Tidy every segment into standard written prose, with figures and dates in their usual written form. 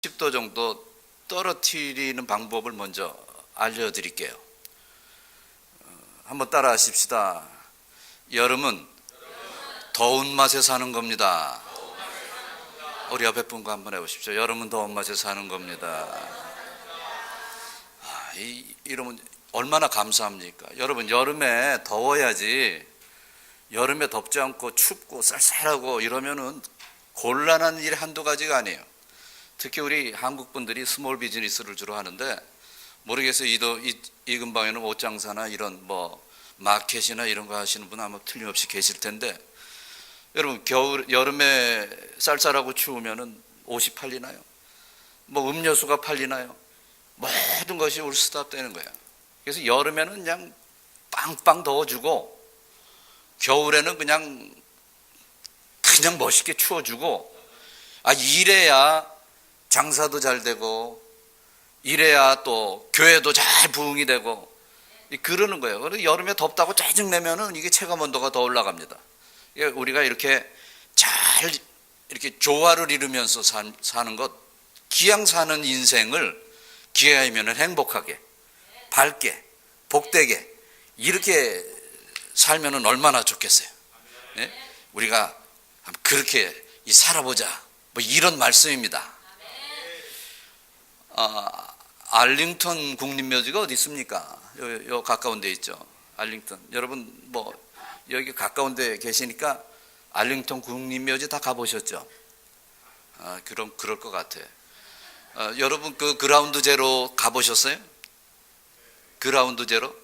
10도 정도 떨어뜨리는 방법을 먼저 알려드릴게요. 한번 따라 하십시다. 여름은 더운 맛에 사는 겁니다. 우리 옆에 분과 한번 해보십시오. 여름은 더운 맛에 사는 겁니다. 이러면 얼마나 감사합니까? 여러분, 여름에 더워야지. 여름에 덥지 않고 춥고 쌀쌀하고 이러면은 곤란한 일이 한두 가지가 아니에요. 특히 우리 한국 분들이 스몰 비즈니스를 주로 하는데, 모르겠어요. 이 근방에는 옷장사나 이런 마켓이나 이런 거 하시는 분 아마 틀림없이 계실 텐데, 여러분, 여름에 쌀쌀하고 추우면은 옷이 팔리나요? 음료수가 팔리나요? 모든 것이 울스톱 되는 거예요. 그래서 여름에는 그냥 빵빵 더워주고, 겨울에는 그냥 멋있게 추워주고, 이래야 장사도 잘 되고, 이래야 또 교회도 잘 부흥이 되고, 그러는 거예요. 그래서 여름에 덥다고 짜증내면은 이게 체감 온도가 더 올라갑니다. 우리가 이렇게 잘 이렇게 조화를 이루면서 사는 것, 기양 사는 인생을 기회하면은 행복하게, 밝게, 복되게 이렇게 살면은 얼마나 좋겠어요. 네? 우리가 그렇게 살아보자. 이런 말씀입니다. 알링턴 국립묘지가 어디 있습니까? 요 가까운 데 있죠. 알링턴. 여러분 여기 가까운 데 계시니까 알링턴 국립묘지 다 가보셨죠? 그럼 그럴 것 같아요. 여러분 그 그라운드 제로 가보셨어요? 그라운드 제로?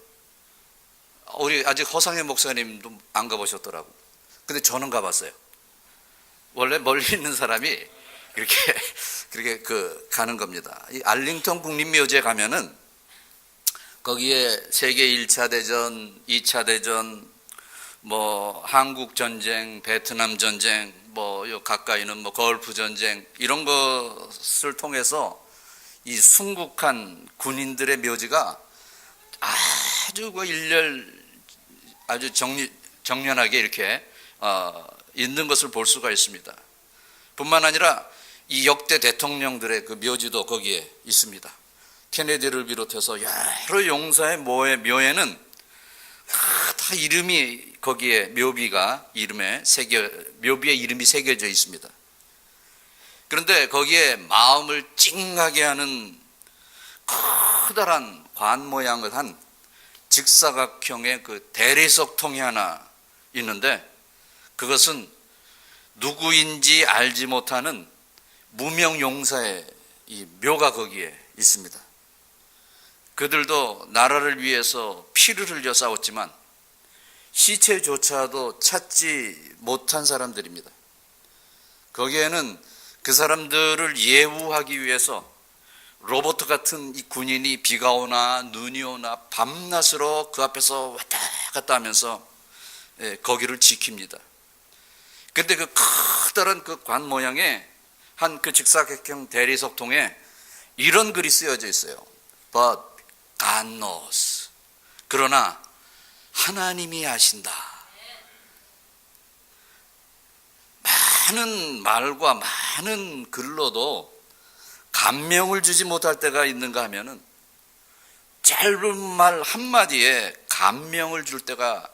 우리 아직 허상해 목사님도 안 가보셨더라고. 근데 저는 가봤어요. 원래 멀리 있는 사람이 그렇게 가는 겁니다. 이 알링턴 국립묘지에 가면은 거기에 세계 1차 대전, 2차 대전, 한국 전쟁, 베트남 전쟁, 요 가까이는 걸프 전쟁, 이런 것을 통해서 이 순국한 군인들의 묘지가 아주 아주 정연하게 이렇게 있는 것을 볼 수가 있습니다. 뿐만 아니라 이 역대 대통령들의 그 묘지도 거기에 있습니다. 케네디를 비롯해서 여러 용사의 묘에는 다 이름이 거기에 묘비에 이름이 새겨져 있습니다. 그런데 거기에 마음을 찡하게 하는 커다란 관 모양을 한 직사각형의 그 대리석통이 하나 있는데, 그것은 누구인지 알지 못하는 무명 용사의 이 묘가 거기에 있습니다. 그들도 나라를 위해서 피를 흘려 싸웠지만 시체조차도 찾지 못한 사람들입니다. 거기에는 그 사람들을 예우하기 위해서 로봇 같은 이 군인이 비가 오나 눈이 오나 밤낮으로 그 앞에서 왔다 갔다 하면서 거기를 지킵니다. 근데 그 커다란 그 관 모양의 한 그 직사각형 대리석통에 이런 글이 쓰여져 있어요. But God knows. 그러나 하나님이 아신다. 많은 말과 많은 글로도 감명을 주지 못할 때가 있는가 하면은 짧은 말 한마디에 감명을 줄 때가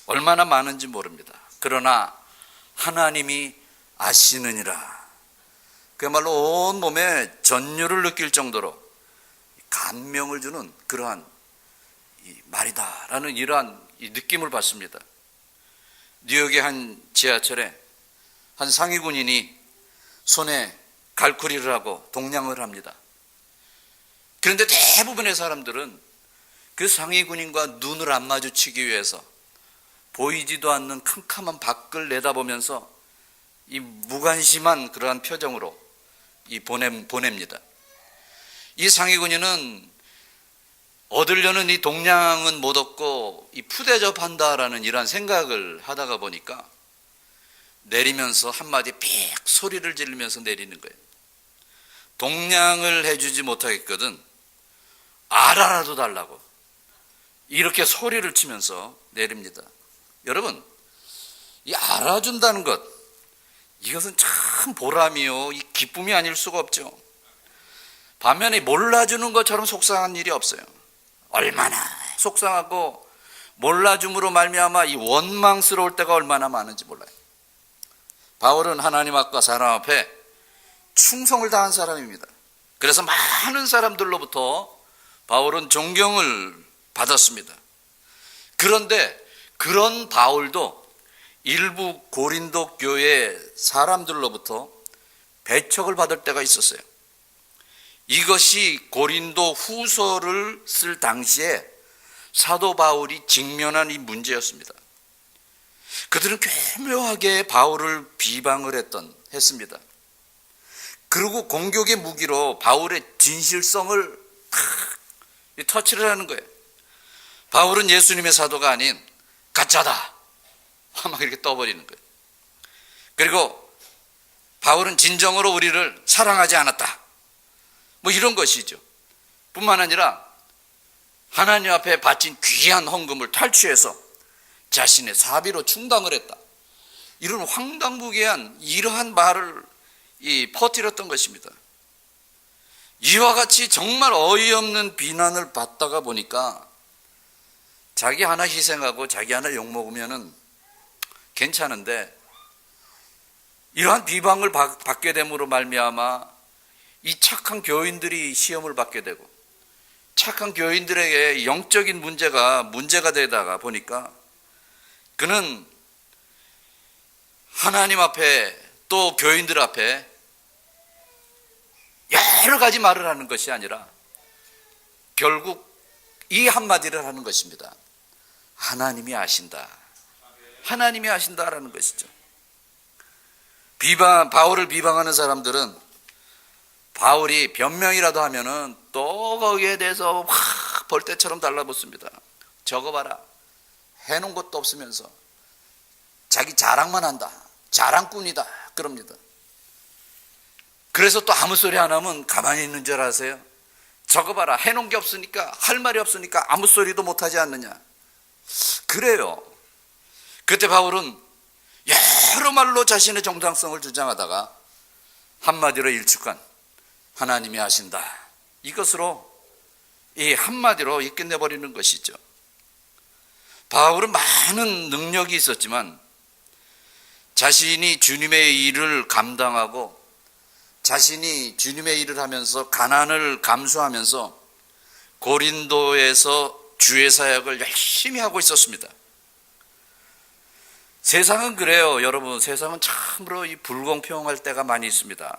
얼마나 많은지 모릅니다. 그러나 하나님이 아시느니라. 그야말로 온몸에 전율을 느낄 정도로 감명을 주는 그러한 말이다라는 이러한 느낌을 받습니다. 뉴욕의 한 지하철에 한 상위 군인이 손에 갈쿠리를 하고 동냥을 합니다. 그런데 대부분의 사람들은 그 상위 군인과 눈을 안 마주치기 위해서 보이지도 않는 캄캄한 밖을 내다보면서 이 무관심한 그러한 표정으로 보냅니다. 이 상위 군인은 얻으려는 이 동냥은 못 얻고 이 푸대접한다라는 이러한 생각을 하다가 보니까 내리면서 한마디 삑 소리를 지르면서 내리는 거예요. 동냥을 해주지 못하겠거든 알아라도 달라고 이렇게 소리를 치면서 내립니다. 여러분, 이 알아준다는 것, 이것은 참 보람이요, 이 기쁨이 아닐 수가 없죠. 반면에 몰라주는 것처럼 속상한 일이 없어요. 얼마나 속상하고 몰라줌으로 말미암아 이 원망스러울 때가 얼마나 많은지 몰라요. 바울은 하나님 앞과 사람 앞에 충성을 다한 사람입니다. 그래서 많은 사람들로부터 바울은 존경을 받았습니다. 그런데 그런 바울도 일부 고린도 교회 사람들로부터 배척을 받을 때가 있었어요. 이것이 고린도 후서를 쓸 당시에 사도 바울이 직면한 이 문제였습니다. 그들은 교묘하게 바울을 비방을 했습니다. 그리고 공격의 무기로 바울의 진실성을 터치를 하는 거예요. 바울은 예수님의 사도가 아닌 가짜다. 막 이렇게 떠버리는 거예요. 그리고 바울은 진정으로 우리를 사랑하지 않았다. 뭐 이런 것이죠. 뿐만 아니라 하나님 앞에 바친 귀한 헌금을 탈취해서 자신의 사비로 충당을 했다. 이런 황당무계한 이러한 말을 퍼뜨렸던 것입니다. 이와 같이 정말 어이없는 비난을 받다가 보니까 자기 하나 희생하고 자기 하나 욕먹으면은 괜찮은데 이러한 비방을 받게 됨으로 말미암아 이 착한 교인들이 시험을 받게 되고 착한 교인들에게 영적인 문제가 되다가 보니까 그는 하나님 앞에 또 교인들 앞에 여러 가지 말을 하는 것이 아니라 결국 이 한마디를 하는 것입니다. 하나님이 아신다. 하나님이 아신다라는 것이죠. 바울을 비방하는 사람들은 바울이 변명이라도 하면은 또 거기에 대해서 확 벌떼처럼 달라붙습니다. 저거 봐라. 해놓은 것도 없으면서 자기 자랑만 한다. 자랑꾼이다. 그럽니다. 그래서 또 아무 소리 안 하면 가만히 있는 줄 아세요? 저거 봐라. 해놓은 게 없으니까 할 말이 없으니까 아무 소리도 못하지 않느냐. 그래요. 그때 바울은 여러 말로 자신의 정당성을 주장하다가 한마디로 일축한 하나님이 아신다. 이것으로 이 한마디로 끝내버리는 것이죠. 바울은 많은 능력이 있었지만 자신이 주님의 일을 감당하고 자신이 주님의 일을 하면서 가난을 감수하면서 고린도에서 주의 사역을 열심히 하고 있었습니다. 세상은 그래요. 여러분, 세상은 참으로 이 불공평할 때가 많이 있습니다.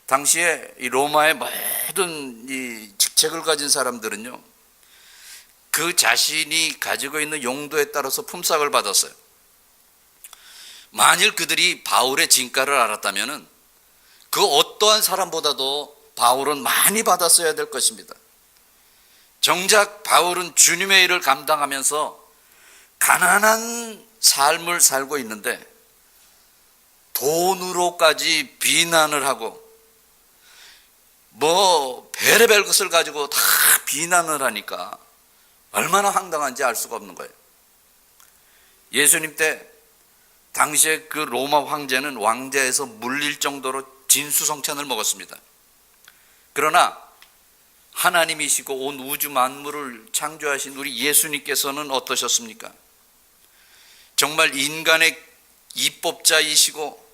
당시에 이 로마의 모든 이 직책을 가진 사람들은요, 그 자신이 가지고 있는 용도에 따라서 품삯을 받았어요. 만일 그들이 바울의 진가를 알았다면은 그 어떠한 사람보다도 바울은 많이 받았어야 될 것입니다. 정작 바울은 주님의 일을 감당하면서 가난한 삶을 살고 있는데 돈으로까지 비난을 하고 뭐 별의별 것을 가지고 다 비난을 하니까 얼마나 황당한지 알 수가 없는 거예요. 예수님 때 당시에 그 로마 황제는 왕좌에서 물릴 정도로 진수성찬을 먹었습니다. 그러나 하나님이시고 온 우주 만물을 창조하신 우리 예수님께서는 어떠셨습니까? 정말 인간의 입법자이시고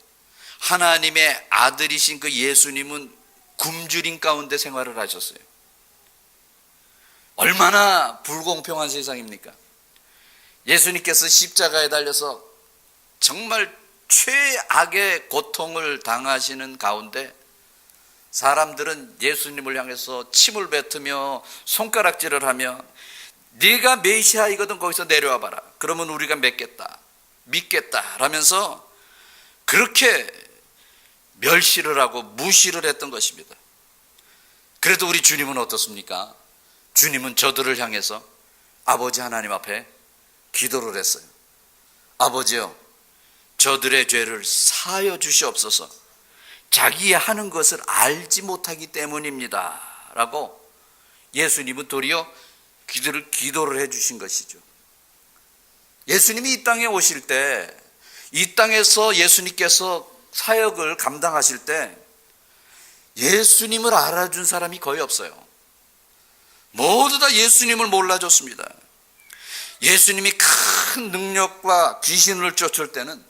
하나님의 아들이신 그 예수님은 굶주림 가운데 생활을 하셨어요. 얼마나 불공평한 세상입니까? 예수님께서 십자가에 달려서 정말 최악의 고통을 당하시는 가운데 사람들은 예수님을 향해서 침을 뱉으며 손가락질을 하며 네가 메시아이거든 거기서 내려와 봐라. 그러면 우리가 믿겠다 라면서 그렇게 멸시를 하고 무시를 했던 것입니다. 그래도 우리 주님은 어떻습니까? 주님은 저들을 향해서 아버지 하나님 앞에 기도를 했어요. 아버지요, 저들의 죄를 사하여 주시옵소서. 자기 하는 것을 알지 못하기 때문입니다 라고 예수님은 도리어 기도를 해주신 것이죠. 예수님이 이 땅에 오실 때, 이 땅에서 예수님께서 사역을 감당하실 때 예수님을 알아준 사람이 거의 없어요. 모두 다 예수님을 몰라줬습니다. 예수님이 큰 능력과 귀신을 쫓을 때는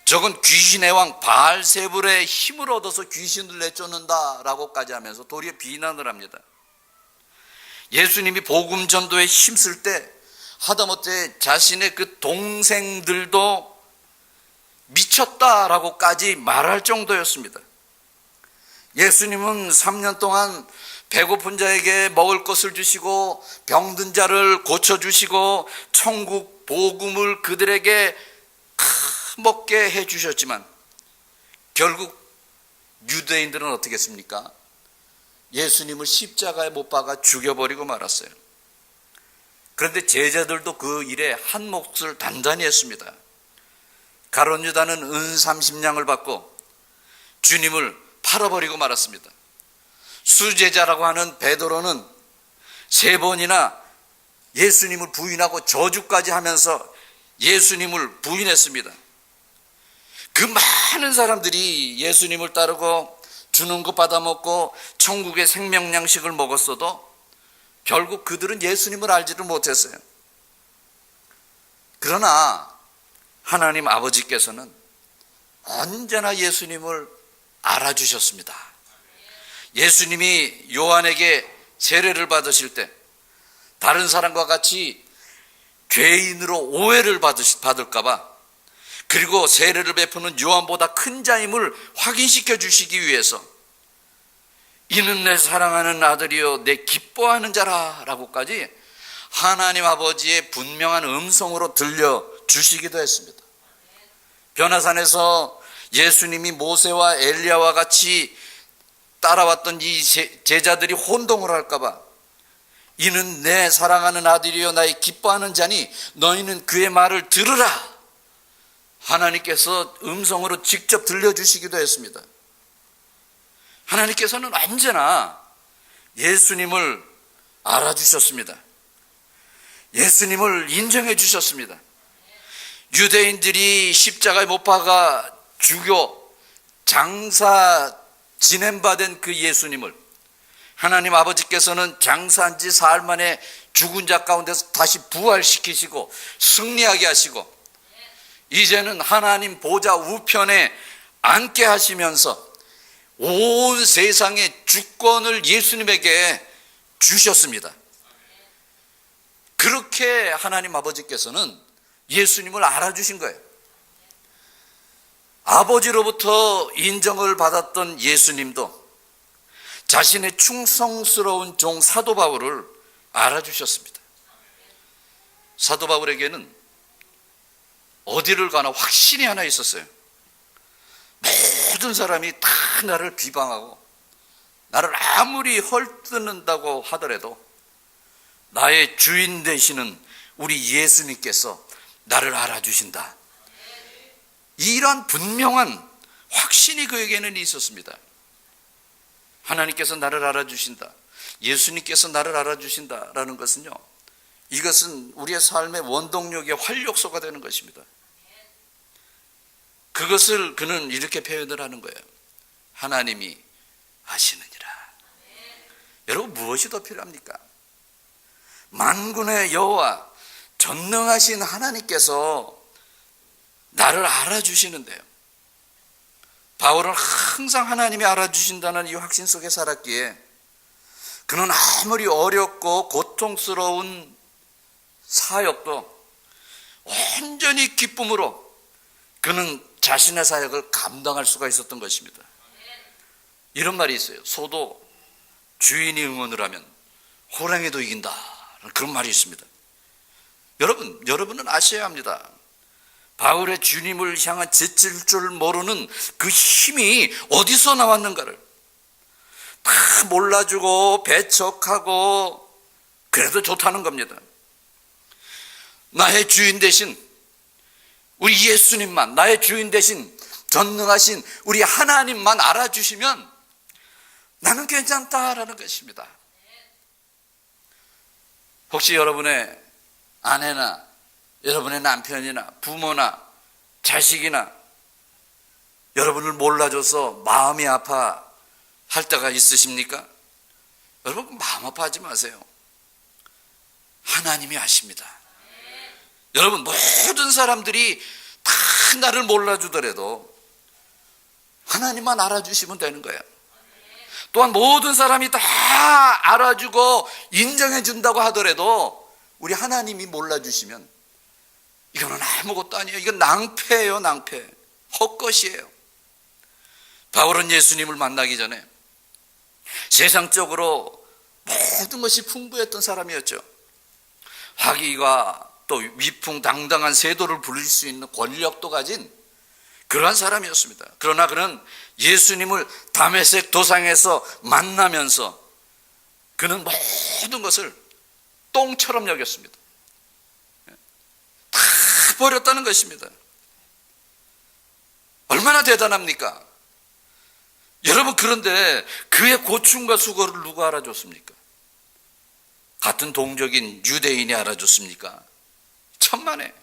저건 귀신의 왕 바알세불의 힘을 얻어서 귀신을 내쫓는다라고까지 하면서 도리어 비난을 합니다. 예수님이 복음 전도에 힘쓸 때 하다못해 자신의 그 동생들도 미쳤다라고까지 말할 정도였습니다. 예수님은 3년 동안 배고픈 자에게 먹을 것을 주시고 병든 자를 고쳐주시고 천국 복음을 그들에게 먹게 해주셨지만 결국 유대인들은 어떻게 했습니까? 예수님을 십자가에 못 박아 죽여버리고 말았어요. 그런데 제자들도 그 일에 한 몫을 단단히 했습니다. 가룟 유다는 은 30냥을 받고 주님을 팔아버리고 말았습니다. 수제자라고 하는 베드로는 3번이나 예수님을 부인하고 저주까지 하면서 예수님을 부인했습니다. 그 많은 사람들이 예수님을 따르고 주는 것 받아먹고 천국의 생명양식을 먹었어도 결국 그들은 예수님을 알지를 못했어요. 그러나 하나님 아버지께서는 언제나 예수님을 알아주셨습니다. 예수님이 요한에게 세례를 받으실 때 다른 사람과 같이 죄인으로 오해를 받을까 봐, 그리고 세례를 베푸는 요한보다 큰 자임을 확인시켜 주시기 위해서 이는 내 사랑하는 아들이요 내 기뻐하는 자라 라고까지 하나님 아버지의 분명한 음성으로 들려주시기도 했습니다. 변화산에서 예수님이 모세와 엘리야와 같이 따라왔던 이 제자들이 혼동을 할까 봐 이는 내 사랑하는 아들이요 나의 기뻐하는 자니 너희는 그의 말을 들으라, 하나님께서 음성으로 직접 들려주시기도 했습니다. 하나님께서는 언제나 예수님을 알아주셨습니다. 예수님을 인정해 주셨습니다. 유대인들이 십자가에 못 박아 죽여 장사 진행받은 그 예수님을 하나님 아버지께서는 장사한 지 사흘 만에 죽은 자 가운데서 다시 부활시키시고 승리하게 하시고 이제는 하나님 보좌 우편에 앉게 하시면서 온 세상의 주권을 예수님에게 주셨습니다. 그렇게 하나님 아버지께서는 예수님을 알아주신 거예요. 아버지로부터 인정을 받았던 예수님도 자신의 충성스러운 종 사도 바울을 알아주셨습니다. 사도 바울에게는 어디를 가나 확신이 하나 있었어요. 모든 사람이 다 나를 비방하고 나를 아무리 헐뜯는다고 하더라도 나의 주인 되시는 우리 예수님께서 나를 알아주신다. 이런 분명한 확신이 그에게는 있었습니다. 하나님께서 나를 알아주신다, 예수님께서 나를 알아주신다라는 것은요, 이것은 우리의 삶의 원동력의 활력소가 되는 것입니다. 그것을 그는 이렇게 표현을 하는 거예요. 하나님이 아시느니라. 여러분, 무엇이 더 필요합니까? 만군의 여호와 전능하신 하나님께서 나를 알아주시는데요. 바울은 항상 하나님이 알아주신다는 이 확신 속에 살았기에 그는 아무리 어렵고 고통스러운 사역도 온전히 기쁨으로 그는 자신의 사역을 감당할 수가 있었던 것입니다. 이런 말이 있어요. 소도 주인이 응원을 하면 호랑이도 이긴다, 그런 말이 있습니다. 여러분은 아셔야 합니다. 바울의 주님을 향한 지칠 줄 모르는 그 힘이 어디서 나왔는가를 다 몰라주고 배척하고 그래도 좋다는 겁니다. 나의 주인 대신 우리 예수님만, 나의 주인 대신 전능하신 우리 하나님만 알아주시면 나는 괜찮다라는 것입니다. 혹시 여러분의 아내나 여러분의 남편이나 부모나 자식이나 여러분을 몰라줘서 마음이 아파 할 때가 있으십니까? 여러분 마음 아파하지 마세요. 하나님이 아십니다. 여러분 모든 사람들이 다 나를 몰라주더라도 하나님만 알아주시면 되는 거예요. 또한 모든 사람이 다 알아주고 인정해 준다고 하더라도 우리 하나님이 몰라주시면 이거는 아무것도 아니에요. 이건 낭패예요. 낭패. 헛것이에요. 바울은 예수님을 만나기 전에 세상적으로 모든 것이 풍부했던 사람이었죠. 화기가 또 위풍당당한 세도를 부릴 수 있는 권력도 가진 그러한 사람이었습니다. 그러나 그는 예수님을 다메섹 도상에서 만나면서 그는 모든 것을 똥처럼 여겼습니다. 다 버렸다는 것입니다. 얼마나 대단합니까? 여러분, 그런데 그의 고충과 수고를 누가 알아줬습니까? 같은 동족인 유대인이 알아줬습니까? 천만에.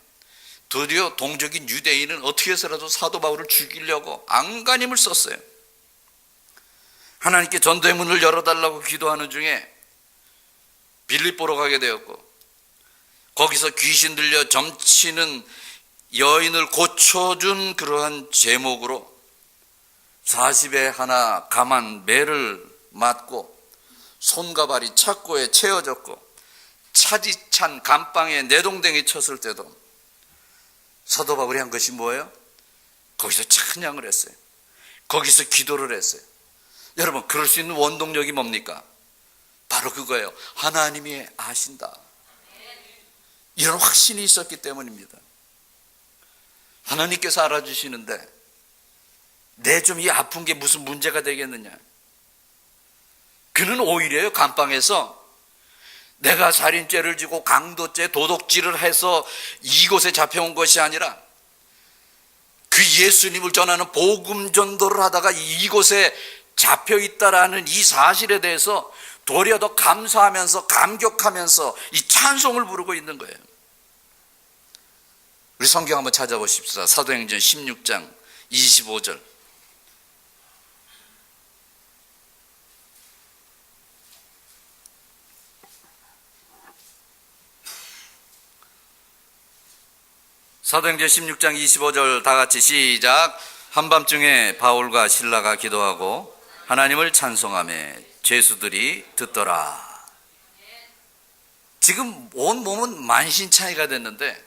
드디어 동족인 유대인은 어떻게 해서라도 사도 바울을 죽이려고 안간힘을 썼어요. 하나님께 전도의 문을 열어달라고 기도하는 중에 빌립보로 가게 되었고, 거기서 귀신 들려 점치는 여인을 고쳐준 그러한 제목으로 40에 하나 감한 매를 맞고 손과 발이 착고에 채워졌고 차디 찬 감방에 내동댕이 쳤을 때도 사도 바울이 한 것이 뭐예요? 거기서 찬양을 했어요. 거기서 기도를 했어요. 여러분, 그럴 수 있는 원동력이 뭡니까? 바로 그거예요. 하나님이 아신다. 이런 확신이 있었기 때문입니다. 하나님께서 알아주시는데 내 좀 이 아픈 게 무슨 문제가 되겠느냐. 그는 오히려 감방에서 내가 살인죄를 지고 강도죄, 도둑질을 해서 이곳에 잡혀온 것이 아니라 그 예수님을 전하는 복음 전도를 하다가 이곳에 잡혀 있다라는 이 사실에 대해서 도리어 더 감사하면서 감격하면서 이 찬송을 부르고 있는 거예요. 우리 성경 한번 찾아보십시다. 사도행전 16장 25절. 사도행전 16장 25절 다 같이 시작. 한밤중에 바울과 실라가 기도하고 하나님을 찬송하며 죄수들이 듣더라. 지금 온 몸은 만신창이가 됐는데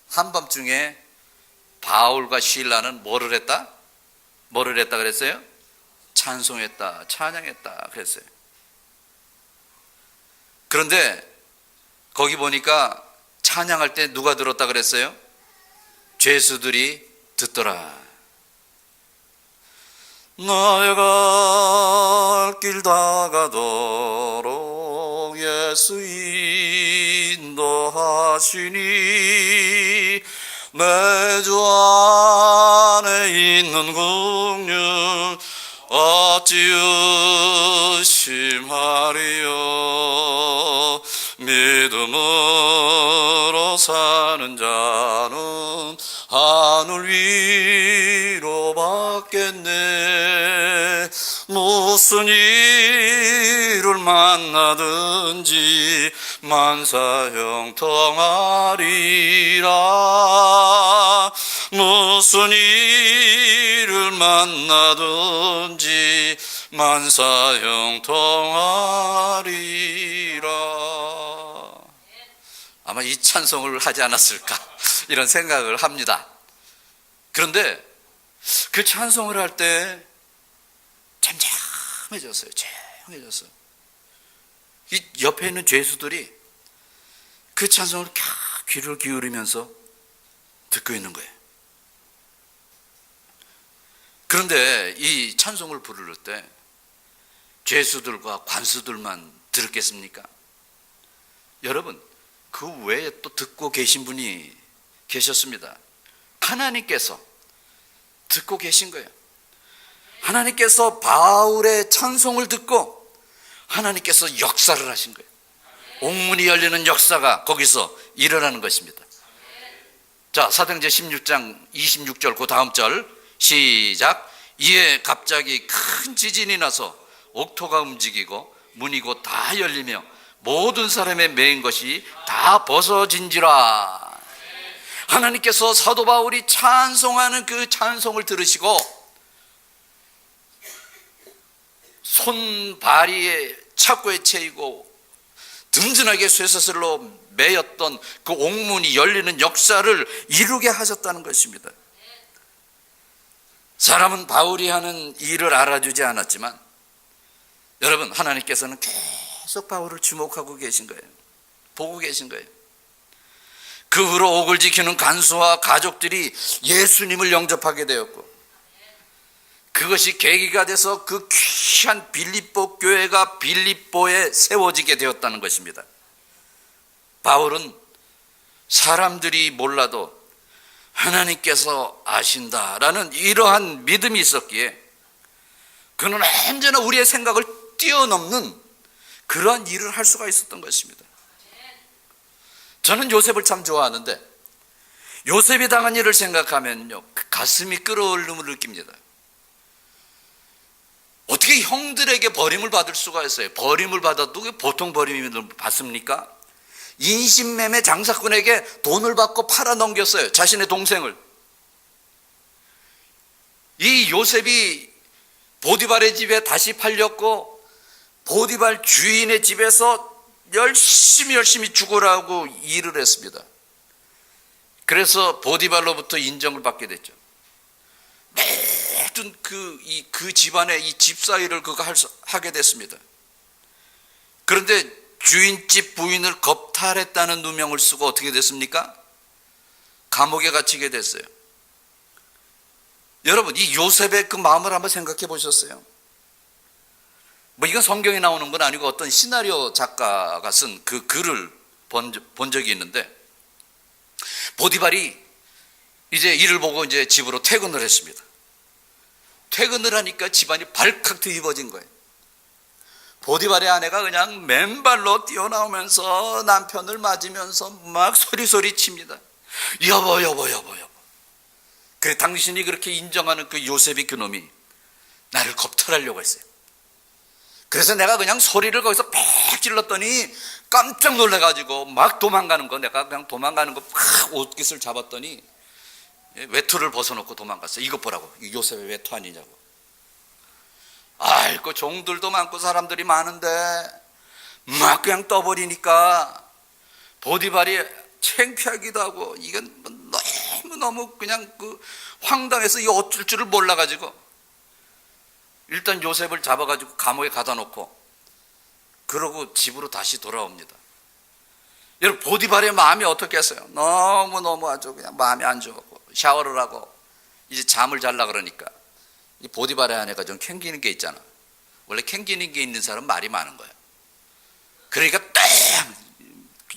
한밤중에 바울과 실라는 뭐를 했다? 뭐를 했다 그랬어요? 찬송했다, 찬양했다 그랬어요. 그런데 거기 보니까 찬양할 때 누가 들었다 그랬어요? 죄수들이 듣더라. 나의 갈 길 다가도록 예수 인도하시니 내 주 안에 있는 긍휼 어찌 의심하리요. 믿음으로 사는 자는 하늘 위로 받겠네. 무슨 일을 만나든지 만사형통하리라. 무슨 일을 만나든지 만사형통하리라. 아마 이 찬송을 하지 않았을까 이런 생각을 합니다. 그런데 그 찬송을 할 때 잠잠해졌어요. 조용해졌어요. 이 옆에 있는 죄수들이 그 찬송을 귀를 기울이면서 듣고 있는 거예요. 그런데 이 찬송을 부를 때 죄수들과 관수들만 들었겠습니까? 여러분, 그 외에 또 듣고 계신 분이 계셨습니다. 하나님께서 듣고 계신 거예요. 하나님께서 바울의 찬송을 듣고 하나님께서 역사를 하신 거예요. 옥문이 열리는 역사가 거기서 일어나는 것입니다. 자, 사도행전 16장 26절 그 다음 절 시작. 이에 갑자기 큰 지진이 나서 옥토가 움직이고 문이 곧 다 열리며 모든 사람의 매인 것이 다 벗어진지라. 하나님께서 사도 바울이 찬송하는 그 찬송을 들으시고 손발이 착고에 채이고 든든하게 쇠사슬로 매였던 그 옥문이 열리는 역사를 이루게 하셨다는 것입니다. 사람은 바울이 하는 일을 알아주지 않았지만 여러분, 하나님께서는 계속 바울을 주목하고 계신 거예요. 보고 계신 거예요. 그 후로 옥을 지키는 간수와 가족들이 예수님을 영접하게 되었고, 그것이 계기가 돼서 그 귀한 빌립보 교회가 빌립보에 세워지게 되었다는 것입니다. 바울은 사람들이 몰라도 하나님께서 아신다라는 이러한 믿음이 있었기에 그는 언제나 우리의 생각을 뛰어넘는 그러한 일을 할 수가 있었던 것입니다. 저는 요셉을 참 좋아하는데 요셉이 당한 일을 생각하면요, 가슴이 끓어오름을 느낍니다. 어떻게 형들에게 버림을 받을 수가 있어요? 버림을 받아도 보통 버림을 받습니까? 인신매매 장사꾼에게 돈을 받고 팔아 넘겼어요. 자신의 동생을. 이 요셉이 보디발의 집에 다시 팔렸고 보디발 주인의 집에서 열심히 죽으라고 일을 했습니다. 그래서 보디발로부터 인정을 받게 됐죠. 모든 그 집안의 이 집사일을 그가 하게 됐습니다. 그런데 주인집 부인을 겁탈했다는 누명을 쓰고 어떻게 됐습니까? 감옥에 갇히게 됐어요. 여러분, 이 요셉의 그 마음을 한번 생각해 보셨어요? 뭐 이건 성경에 나오는 건 아니고 어떤 시나리오 작가가 쓴 그 글을 본 적이 있는데, 보디발이 이제 이를 보고 이제 집으로 퇴근을 했습니다. 퇴근을 하니까 집안이 발칵 뒤집어진 거예요. 보디발의 아내가 그냥 맨발로 뛰어나오면서 남편을 맞으면서 막 소리 칩니다. 여보. 그래, 당신이 그렇게 인정하는 그 요셉이 그놈이 나를 겁탈하려고 했어요. 그래서 내가 그냥 소리를 거기서 팍 질렀더니 깜짝 놀라가지고 막 도망가는 거, 내가 그냥 도망가는 거 팍 옷깃을 잡았더니 외투를 벗어놓고 도망갔어요. 이것 보라고, 이 요셉의 외투 아니냐고. 아이고, 종들도 많고 사람들이 많은데 막 그냥 떠버리니까 보디발이 창피하기도 하고 이건 너무 그냥 그 황당해서 이거 어쩔 줄을 몰라가지고 일단 요셉을 잡아가지고 감옥에 가다 놓고 그러고 집으로 다시 돌아옵니다. 여러분, 보디발의 마음이 어떻겠어요? 너무 아주 그냥 마음이 안 좋고 샤워를 하고 이제 잠을 자려 그러니까 이 보디발의 아내가 좀 캥기는 게 있잖아. 원래 캥기는 게 있는 사람은 말이 많은 거야. 그러니까 딱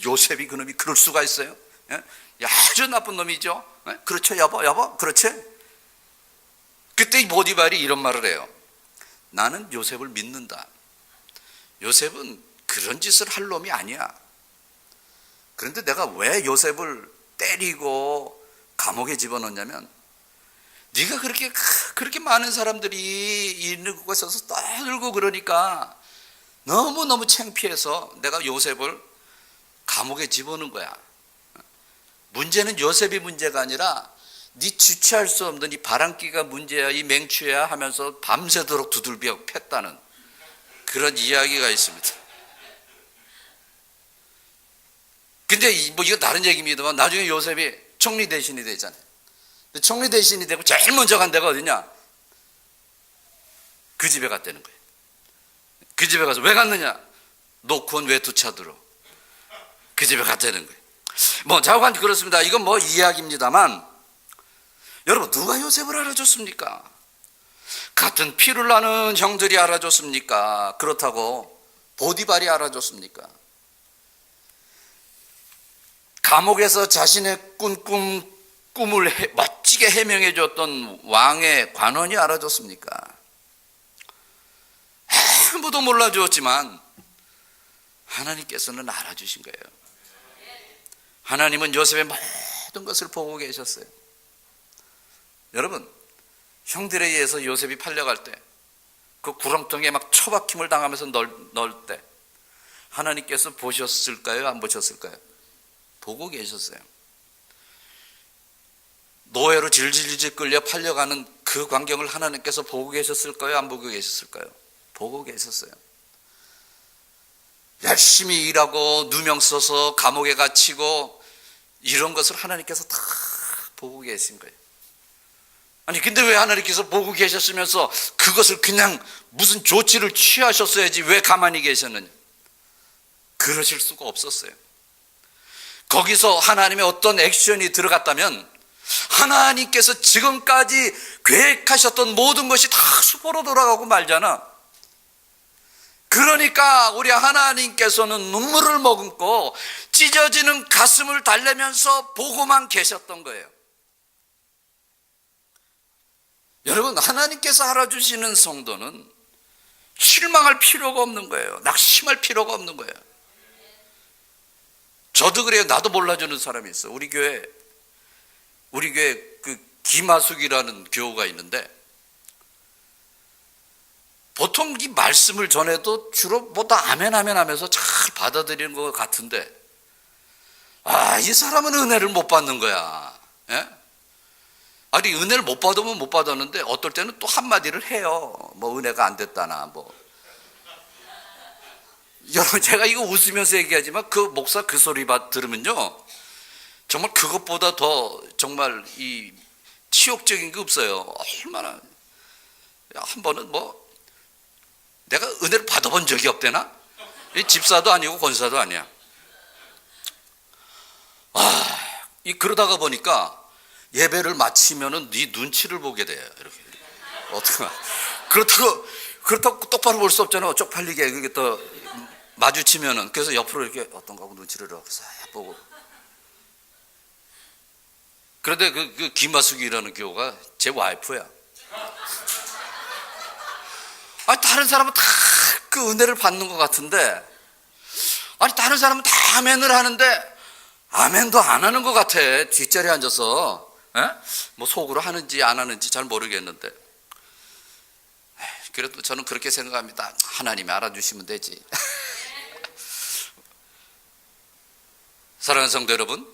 요셉이 그놈이 그럴 수가 있어요? 아주 나쁜 놈이죠. 그렇죠, 여보, 그렇지? 그때 이 보디발이 이런 말을 해요. 나는 요셉을 믿는다. 요셉은 그런 짓을 할 놈이 아니야. 그런데 내가 왜 요셉을 때리고 감옥에 집어넣냐면, 네가 그렇게 많은 사람들이 있는 곳에 서서 떠들고 그러니까 너무 창피해서 내가 요셉을 감옥에 집어넣은 거야. 문제는 요셉이 문제가 아니라 네 주체할 수 없는 이 바람기가 문제야, 이 맹추야 하면서 밤새도록 두들겨 팼다는 그런 이야기가 있습니다. 근데 뭐 이거 다른 얘기입니다만 나중에 요셉이 총리 대신이 되잖아요. 총리 대신이 되고 제일 먼저 간 데가 어디냐? 그 집에 갔다는 거예요. 그 집에 가서 왜 갔느냐? 놓고 온 외투차들로 그 집에 갔다는 거예요. 뭐 자관 그렇습니다. 이건 뭐 이야기입니다만 여러분, 누가 요셉을 알아줬습니까? 같은 피를 나는 형들이 알아줬습니까? 그렇다고 보디발이 알아줬습니까? 감옥에서 자신의 꿈을 멋지게 해명해 줬던 왕의 관원이 알아줬습니까? 아무도 몰라주었지만 하나님께서는 알아주신 거예요. 하나님은 요셉의 모든 것을 보고 계셨어요. 여러분, 형들에 의해서 요셉이 팔려갈 때, 그 구렁텅이에 막 처박힘을 당하면서 넣을 때 하나님께서 보셨을까요? 안 보셨을까요? 보고 계셨어요. 노예로 질질질 끌려 팔려가는 그 광경을 하나님께서 보고 계셨을까요? 안 보고 계셨을까요? 보고 계셨어요. 열심히 일하고 누명 써서 감옥에 갇히고 이런 것을 하나님께서 다 보고 계신 거예요. 아니 근데 왜 하나님께서 보고 계셨으면서 그것을 그냥 무슨 조치를 취하셨어야지 왜 가만히 계셨느냐? 그러실 수가 없었어요. 거기서 하나님의 어떤 액션이 들어갔다면 하나님께서 지금까지 계획하셨던 모든 것이 다 수포로 돌아가고 말잖아. 그러니까 우리 하나님께서는 눈물을 머금고 찢어지는 가슴을 달래면서 보고만 계셨던 거예요. 여러분, 하나님께서 알아주시는 성도는 실망할 필요가 없는 거예요. 낙심할 필요가 없는 거예요. 저도 그래요. 나도 몰라주는 사람이 있어. 우리 교회 그 김하숙이라는 교우가 있는데 보통 이 말씀을 전해도 주로 뭐 다 아멘 아멘 하면서 잘 받아들이는 것 같은데 이 사람은 은혜를 못 받는 거야. 예? 아니 은혜를 못 받으면 못 받았는데 어떨 때는 또 한마디를 해요. 뭐 은혜가 안 됐다나 뭐. 여러분 제가 이거 웃으면서 얘기하지만 그 목사 그 소리 들으면요 정말 그것보다 더 정말 이 치욕적인 게 없어요. 얼마나 한 번은 뭐 내가 은혜를 받아본 적이 없대나? 집사도 아니고 권사도 아니야. 그러다가 보니까 예배를 마치면은 네 눈치를 보게 돼요. 이렇게 어떻게 그렇다고 똑바로 볼 수 없잖아. 쪽팔리게 이렇게 또 마주치면은 그래서 옆으로 이렇게 어떤가 하고 눈치를 이렇게 싹 보고. 그런데 그 김하숙이라는 교우가 제 와이프야. 다른 사람은 다 그 은혜를 받는 것 같은데, 다른 사람은 다 아멘을 하는데, 아멘도 안 하는 것 같아. 뒷자리에 앉아서. 뭐 속으로 하는지 안 하는지 잘 모르겠는데. 그래도 저는 그렇게 생각합니다. 하나님이 알아주시면 되지. 사랑하는 성도 여러분,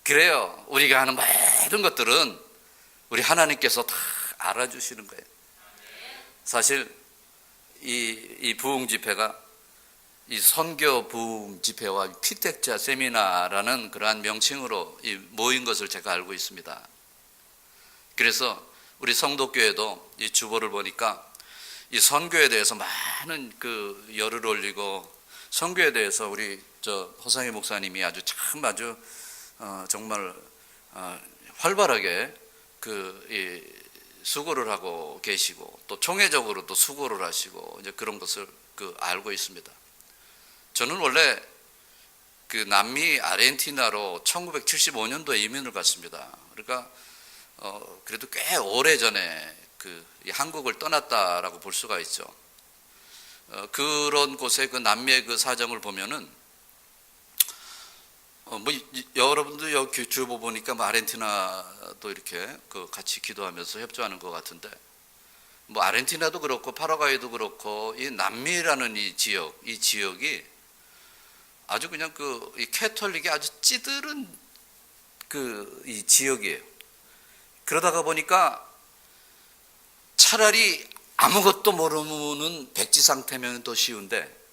그래요. 우리가 하는 모든 것들은 우리 하나님께서 다 알아주시는 거예요. 사실 이 부흥 집회가 이 선교 부흥 집회와 피택자 세미나라는 그러한 명칭으로 모인 것을 제가 알고 있습니다. 그래서 우리 성도교회도 이 주보를 보니까 이 선교에 대해서 많은 그 열을 올리고 선교에 대해서 우리 허상희 목사님이 아주 정말 활발하게 수고를 하고 계시고 또 총회적으로도 수고를 하시고 이제 그런 것을 알고 있습니다. 저는 원래 그 남미 아르헨티나로 1975년도에 이민을 갔습니다. 그러니까 그래도 꽤 오래 전에 이 한국을 떠났다라고 볼 수가 있죠. 그런 곳에 그 남미의 그 사정을 보면은 여러분도 여기 주보 보니까 아르헨티나도 이렇게 같이 기도하면서 협조하는 것 같은데, 아르헨티나도 그렇고 파라과이도 그렇고 이 남미라는 이 지역이 아주 그냥 이 캐톨릭이 아주 찌들은 이 지역이에요. 그러다가 보니까 차라리 아무것도 모르는 백지 상태면 더 쉬운데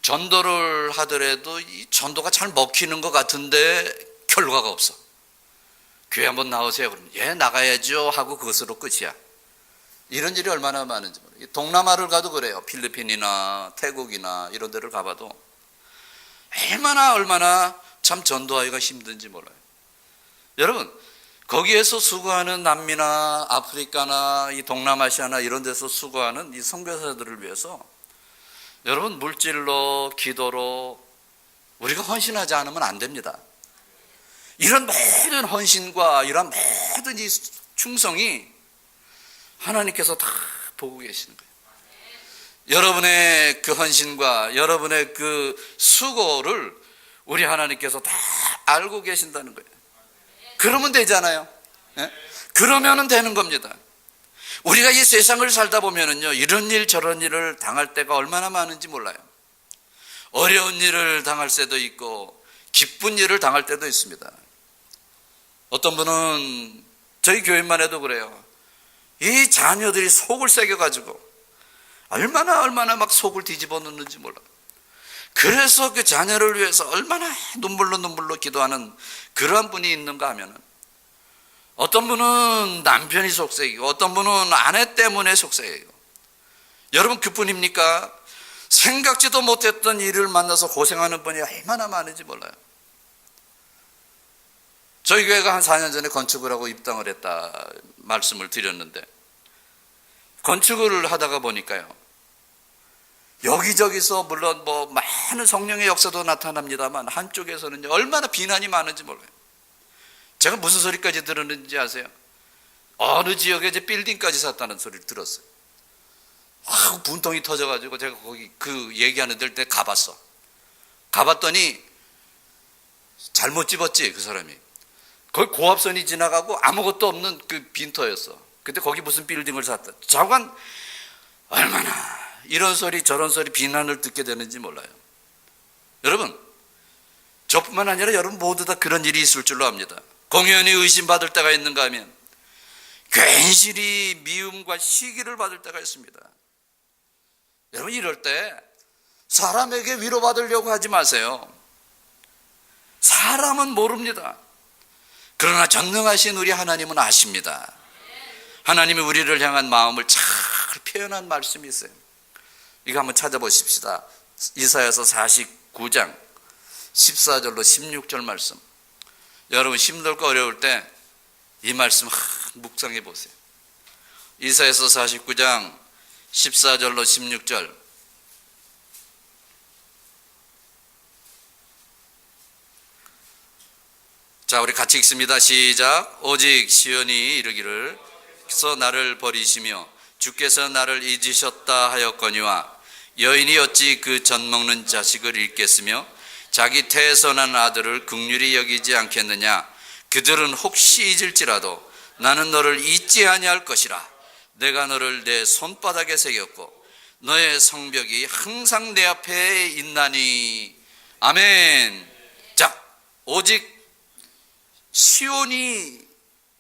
전도를 하더라도 이 전도가 잘 먹히는 것 같은데 결과가 없어. 교회 한번 나오세요. 그러면 예 나가야죠 하고 그것으로 끝이야. 이런 일이 얼마나 많은지 모르겠어요. 동남아를 가도 그래요. 필리핀이나 태국이나 이런 데를 가봐도 얼마나 참 전도하기가 힘든지 몰라요. 여러분 거기에서 수고하는 남미나 아프리카나 이 동남아시아나 이런 데서 수고하는 이 선교사들을 위해서 여러분 물질로 기도로 우리가 헌신하지 않으면 안 됩니다. 이런 모든 헌신과 이런 모든 이 충성이 하나님께서 다 보고 계시는 거예요. 여러분의 그 헌신과 여러분의 그 수고를 우리 하나님께서 다 알고 계신다는 거예요. 그러면 되잖아요. 네? 그러면은 되는 겁니다. 우리가 이 세상을 살다 보면은요, 이런 일 저런 일을 당할 때가 얼마나 많은지 몰라요. 어려운 일을 당할 때도 있고 기쁜 일을 당할 때도 있습니다. 어떤 분은 저희 교회만 해도 그래요. 이 자녀들이 속을 새겨가지고 얼마나 막 속을 뒤집어 놓는지 몰라요. 그래서 그 자녀를 위해서 얼마나 눈물로 기도하는 그러한 분이 있는가 하면은, 어떤 분은 남편이 속색이고 어떤 분은 아내 때문에 속색이고, 여러분 그뿐입니까? 생각지도 못했던 일을 만나서 고생하는 분이 얼마나 많은지 몰라요. 저희 교회가 한 4년 전에 건축을 하고 입당을 했다 말씀을 드렸는데, 건축을 하다가 보니까요, 여기저기서 물론 뭐 많은 성령의 역사도 나타납니다만 한쪽에서는 얼마나 비난이 많은지 몰라요. 제가 무슨 소리까지 들었는지 아세요? 어느 지역에 이제 빌딩까지 샀다는 소리를 들었어요. 분통이 터져가지고 제가 거기 그 얘기하는 데 가봤어. 가봤더니 잘못 집었지, 그 사람이. 거기 고압선이 지나가고 아무것도 없는 그 빈터였어. 근데 거기 무슨 빌딩을 샀다. 자관 얼마나 이런 소리 저런 소리 비난을 듣게 되는지 몰라요. 여러분, 저뿐만 아니라 여러분 모두 다 그런 일이 있을 줄로 압니다. 공연히 의심받을 때가 있는가 하면 괜시리 미움과 시기를 받을 때가 있습니다. 여러분, 이럴 때 사람에게 위로받으려고 하지 마세요. 사람은 모릅니다. 그러나 전능하신 우리 하나님은 아십니다. 하나님이 우리를 향한 마음을 잘 표현한 말씀이 있어요. 이거 한번 찾아보십시다. 이사야서 49장 14절로 16절 말씀. 여러분 힘들고 어려울 때 이 말씀 묵상해 보세요. 이사야서 49장 14절로 16절. 자, 우리 같이 읽습니다. 시작. 오직 시온이 이르기를 서 나를 버리시며 주께서 나를 잊으셨다 하였거니와 여인이 어찌 그 젖먹는 자식을 잃겠으며 자기 태에서 난 아들을 긍휼히 여기지 않겠느냐. 그들은 혹시 잊을지라도 나는 너를 잊지 아니할 것이라. 내가 너를 내 손바닥에 새겼고 너의 성벽이 항상 내 앞에 있나니. 아멘. 자, 오직 시온이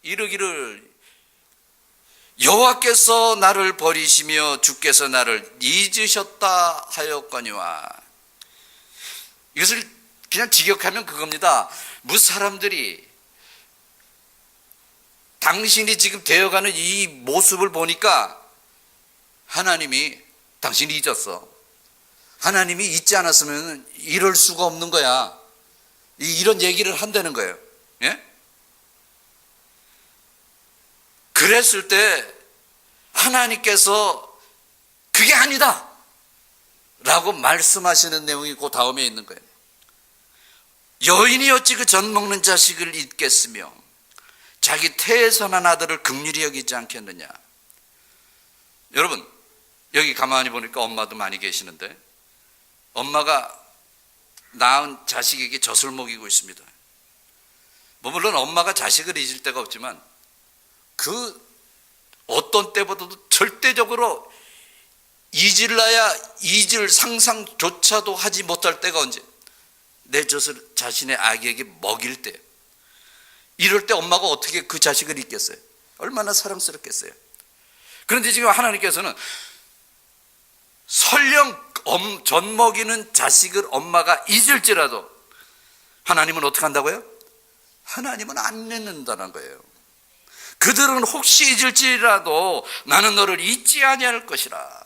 이르기를 여호와께서 나를 버리시며 주께서 나를 잊으셨다 하였거니와. 이것을 그냥 직역하면 그겁니다. 무슨 사람들이 당신이 지금 되어가는 이 모습을 보니까 하나님이 당신이 잊었어. 하나님이 잊지 않았으면 이럴 수가 없는 거야. 이런 얘기를 한다는 거예요. 예? 그랬을 때 하나님께서 그게 아니다 라고 말씀하시는 내용이 그 다음에 있는 거예요. 여인이 어찌 그 젖먹는 자식을 잊겠으며 자기 태에서 난 아들을 긍휼히 여기지 않겠느냐. 여러분, 여기 가만히 보니까 엄마도 많이 계시는데, 엄마가 낳은 자식에게 젖을 먹이고 있습니다. 물론 엄마가 자식을 잊을 때가 없지만 그 어떤 때보다도 절대적으로 잊을 상상조차도 하지 못할 때가 언제? 내 젖을 자신의 아기에게 먹일 때. 이럴 때 엄마가 어떻게 그 자식을 잊겠어요? 얼마나 사랑스럽겠어요. 그런데 지금 하나님께서는 설령 젖 먹이는 자식을 엄마가 잊을지라도 하나님은 어떻게 한다고요? 하나님은 안 잊는다는 거예요. 그들은 혹시 잊을지라도 나는 너를 잊지 아니할 것이라.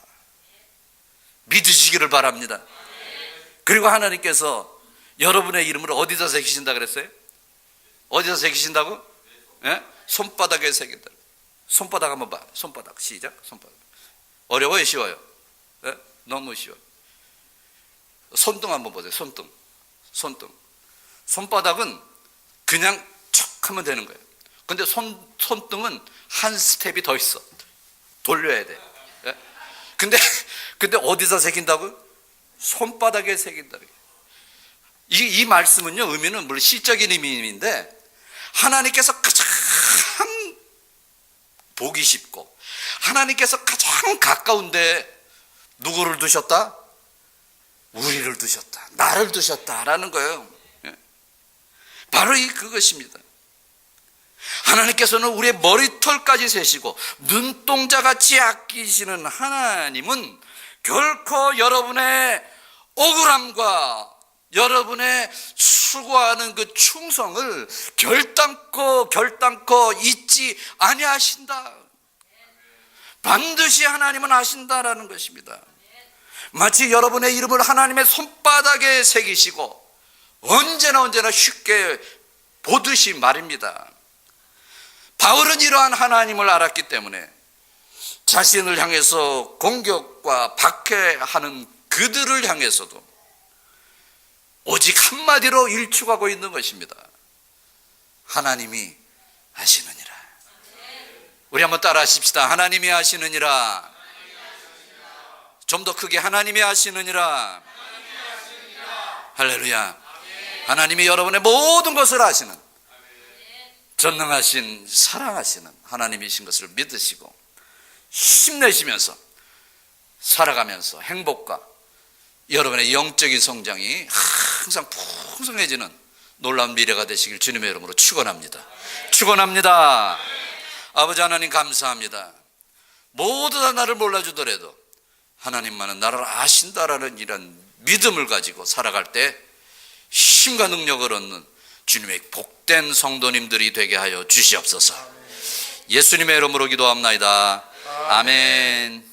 믿으시기를 바랍니다. 그리고 하나님께서 여러분의 이름을 어디다 새기신다 그랬어요? 어디서 새기신다고? 예? 손바닥에 새긴다. 손바닥 한번 봐. 손바닥 시작. 손바닥. 어려워요, 쉬워요? 예? 너무 쉬워. 손등 한번 보세요. 손등. 손바닥은 그냥 척 하면 되는 거예요. 근데 손등은 한 스텝이 더 있어. 돌려야 돼. 예? 근데 어디서 새긴다고요? 손바닥에 새긴다. 이 말씀은요, 의미는 물론 시적인 의미인데, 하나님께서 가장 보기 쉽고 하나님께서 가장 가까운데 누구를 두셨다? 우리를 두셨다. 나를 두셨다라는 거예요. 바로 그것입니다. 하나님께서는 우리의 머리털까지 세시고 눈동자같이 아끼시는 하나님은 결코 여러분의 억울함과 여러분의 수고하는 그 충성을 결단코 잊지 아니하신다. 반드시 하나님은 아신다라는 것입니다. 마치 여러분의 이름을 하나님의 손바닥에 새기시고 언제나 쉽게 보듯이 말입니다. 바울은 이러한 하나님을 알았기 때문에 자신을 향해서 공격과 박해하는 그들을 향해서도 오직 한마디로 일축하고 있는 것입니다. 하나님이 하시느니라. 우리 한번 따라 하십시다. 하나님이 하시느니라. 좀 더 크게 하나님이 하시느니라. 할렐루야. 하나님이 여러분의 모든 것을 아시는 전능하신 사랑하시는 하나님이신 것을 믿으시고 힘내시면서 살아가면서 행복과 여러분의 영적인 성장이 항상 풍성해지는 놀라운 미래가 되시길 주님의 이름으로 축원합니다. 축원합니다. 아버지 하나님 감사합니다. 모두 다 나를 몰라주더라도 하나님만은 나를 아신다라는 이런 믿음을 가지고 살아갈 때 힘과 능력을 얻는 주님의 복된 성도님들이 되게 하여 주시옵소서. 예수님의 이름으로 기도합나이다. 아멘.